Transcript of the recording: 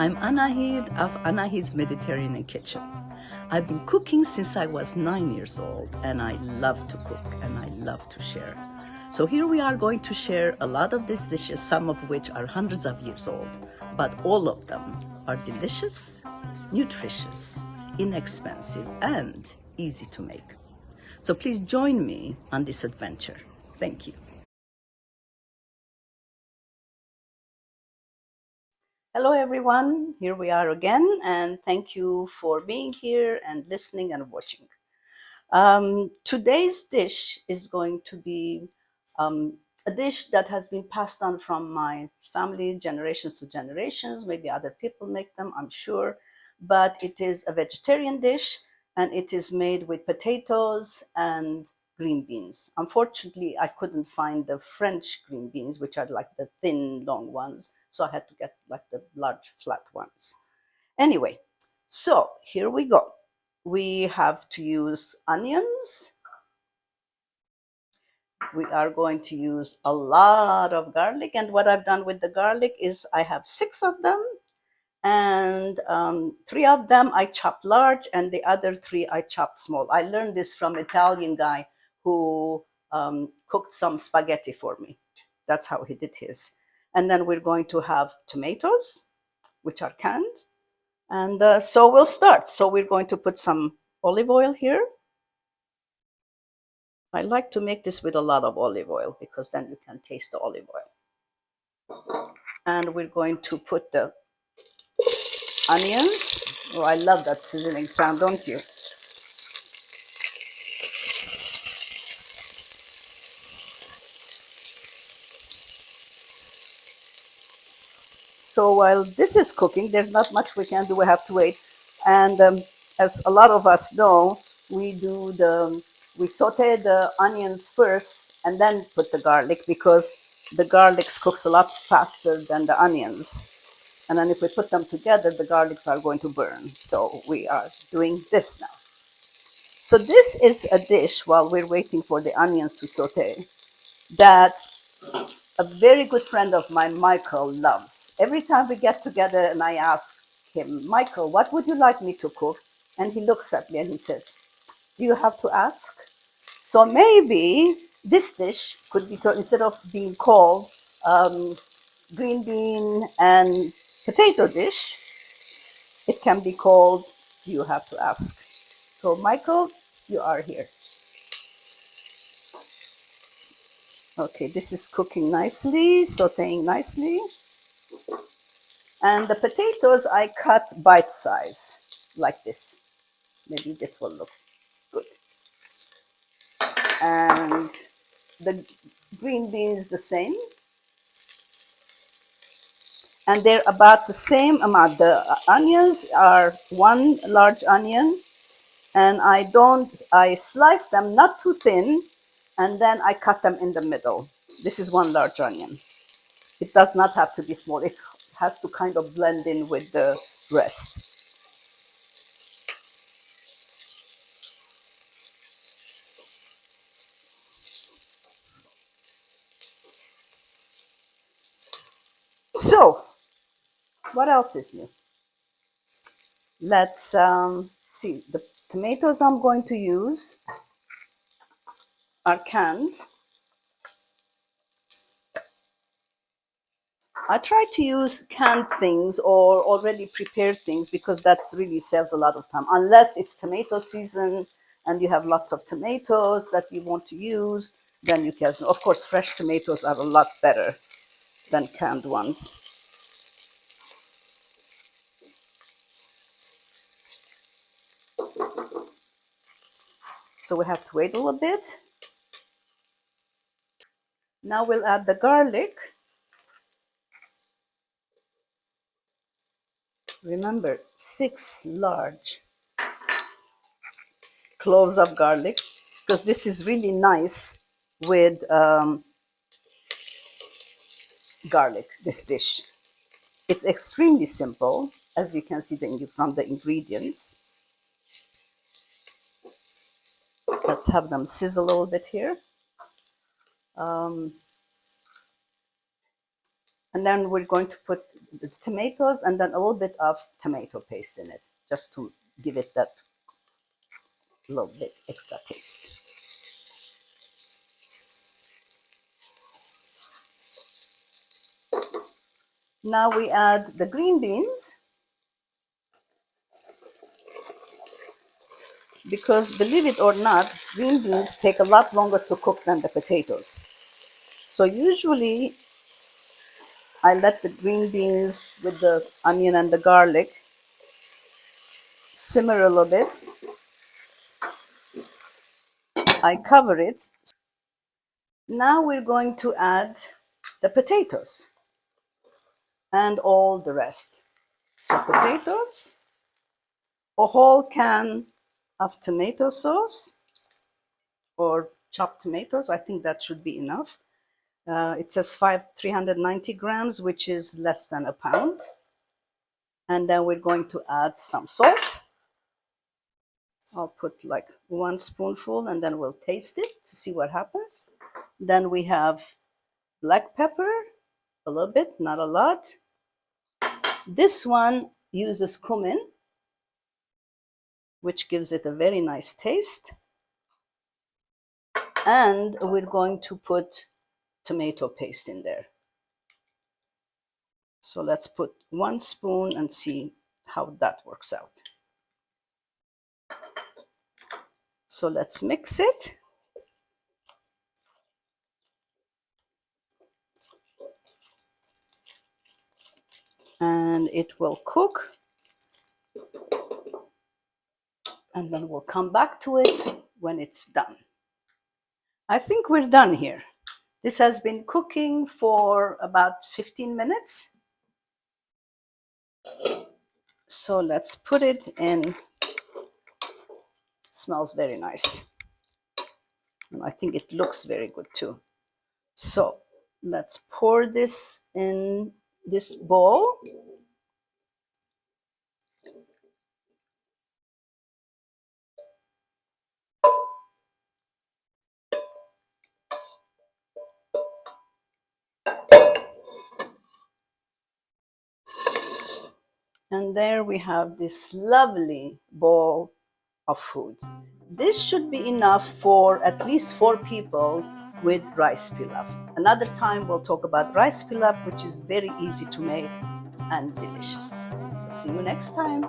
I'm Anahid of Anahid's Mediterranean Kitchen. I've been cooking since I was 9 years old, and I love to cook and I love to share. So here we are going to share a lot of these dishes, some of which are hundreds of years old, but all of them are delicious, nutritious, inexpensive, and easy to make. So please join me on this adventure. Thank you. Hello, everyone. Here we are again, and thank you for being here and listening and watching. Today's dish is going to be a dish that has been passed on from my family generations to generations. Maybe other people make them, I'm sure, but it is a vegetarian dish and it is made with potatoes and green beans. Unfortunately, I couldn't find the French green beans, which are like the thin, long ones. So I had to get like the large, flat ones. Anyway, so here we go. We have to use onions. We are going to use a lot of garlic. And what I've done with the garlic is I have 6 of them. And 3 of them I chopped large, and the other 3 I chopped small. I learned this from an Italian guy who cooked some spaghetti for me. That's how he did his. And then we're going to have tomatoes, which are canned. And so we'll start. So we're going to put some olive oil here. I like to make this with a lot of olive oil because then you can taste the olive oil. And we're going to put the onions. Oh, I love that sizzling sound, don't you? So while this is cooking, there's not much we can do. We have to wait. And as a lot of us know, we saute the onions first and then put the garlic because the garlic cooks a lot faster than the onions. And then if we put them together, the garlics are going to burn. So we are doing this now. So this is a dish, while we're waiting for the onions to saute, that a very good friend of mine, Michael, loves. Every time we get together and I ask him, Michael, what would you like me to cook? And he looks at me and he said, do you have to ask? So maybe this dish could be, instead of being called green bean and potato dish, it can be called you have to ask. So Michael, you are here. Okay, this is cooking nicely, sauteing nicely. And the potatoes I cut bite size, like this. Maybe this will look good. And the green beans the same. And they're about the same amount. The onions are 1 large onion, and I slice them not too thin, and then I cut them in the middle. This is 1 large onion. It does not have to be small. It has to kind of blend in with the rest. So, what else is new? Let's see. The tomatoes I'm going to use are canned. I try to use canned things or already prepared things because that really saves a lot of time. Unless it's tomato season and you have lots of tomatoes that you want to use, then you can. Of course, fresh tomatoes are a lot better than canned ones. So we have to wait a little bit. Now we'll add the garlic. Remember, 6 large cloves of garlic, because this is really nice with garlic, this dish. It's extremely simple, as you can see from the ingredients. Let's have them sizzle a little bit here. And then we're going to put the tomatoes and then a little bit of tomato paste in it, just to give it that little bit extra taste. Now we add the green beans, because believe it or not, green beans take a lot longer to cook than the potatoes. So usually I let the green beans with the onion and the garlic simmer a little bit. I cover it. Now we're going to add the potatoes and all the rest. So potatoes, a whole can of tomato sauce or chopped tomatoes. I think that should be enough. It says 390 grams, which is less than a pound. And then we're going to add some salt. I'll put like 1 spoonful and then we'll taste it to see what happens. Then we have black pepper, a little bit, not a lot. This one uses cumin, which gives it a very nice taste. And we're going to put tomato paste in there. So let's put 1 spoon and see how that works out. So let's mix it. And it will cook. And then we'll come back to it when it's done. I think we're done here. This has been cooking for about 15 minutes. So let's put it in. It smells very nice. And I think it looks very good too. So let's pour this in this bowl. And there we have this lovely bowl of food. This should be enough for at least 4 people with rice pilaf. Another time we'll talk about rice pilaf, which is very easy to make and delicious. So see you next time.